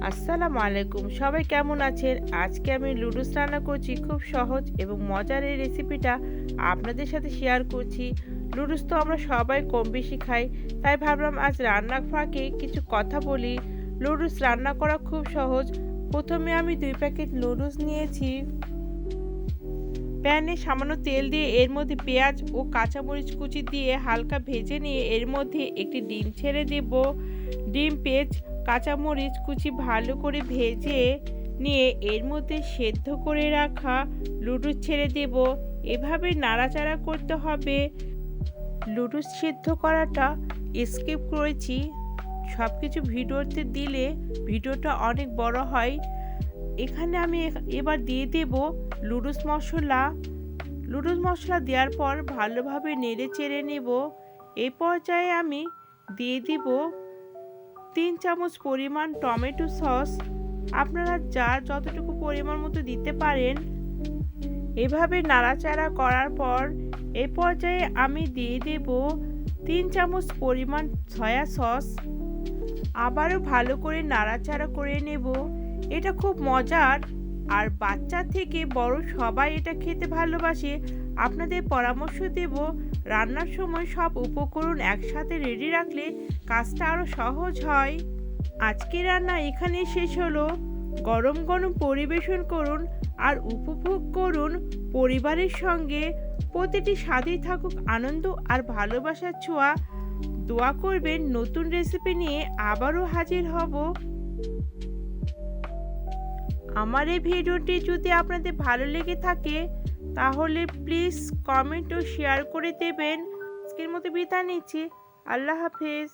আসসালামু আলাইকুম, সবাই কেমন আছেন? আজকে আমি লুডুস রান্না করছি। খুব সহজ এবং মজার এই রেসিপিটা আপনাদের সাথে শেয়ার করছি। লুডুস তো আমরা সবাই কম বেশি খাই, তাই ভাবলাম আজ রান্নার ফাঁকে কিছু কথা বলি। লুডুস রান্না করা খুব সহজ। প্রথমে আমি 2 প্যাকেট লুডুস নিয়েছি। প্যানে সামান্য তেল দিয়ে এর মধ্যে পেঁয়াজ ও কাঁচামরিচ কুচি দিয়ে হালকা ভেজে নিয়ে এর মধ্যে একটি ডিম ছেড়ে দেব। ডিম, পেঁয়াজ, কাঁচামরিচ কুচি ভালো করে ভেজে নিয়ে এর মধ্যে সেদ্ধ করে রাখা লুডুস ছেড়ে দেব। এভাবে নাড়াচাড়া করতে হবে। লুডুস সেদ্ধ করাটা স্কিপ করেছি, সব কিছু ভিডিওতে দিলে ভিডিওটা অনেক বড় হয়। এখানে আমি এবার দিয়ে দেব লুডুস মশলা। লুডুস মশলা দেওয়ার পর ভালোভাবে নেড়ে চেড়ে নেব। এই পর্যায়ে আমি দিয়ে দিব 3 চামচ পরিমাণ টমেটো সস। আপনারা যার যতটুকু পরিমাণ মতো দিতে পারেন। এভাবে নাড়াচাড়া করার পর এই পর্যায়ে আমি দিয়ে দেব 3 চামচ পরিমাণ সয়া সস। আবারও ভালো করে নাড়াচাড়া করে নেব। এটা খুব মজার, আর বাচ্চা থেকে বড় সবাই এটা খেতে ভালোবাসে। আপনাদের পরামর্শ দেব, রান্নার সময় সব উপকরণ একসাথে রেডি রাখলে কাজটা আরও সহজ হয়। আজকে রান্না এখানে শেষ হলো। গরম গরম পরিবেশন করুন আর উপভোগ করুন পরিবারের সঙ্গে। প্রতিটি স্বাদেই থাকুক আনন্দ আর ভালোবাসার ছোঁয়া। দোয়া করবেন, নতুন রেসিপি নিয়ে আবারও হাজির হব। আমার এই ভিডিওটি যদি আপনাদের ভালো লেগে থাকে তাহলে প্লিজ কমেন্ট ও শেয়ার করে দেবেন। আজকের মতো বিদায় নিচ্ছি। আল্লাহ হাফেজ।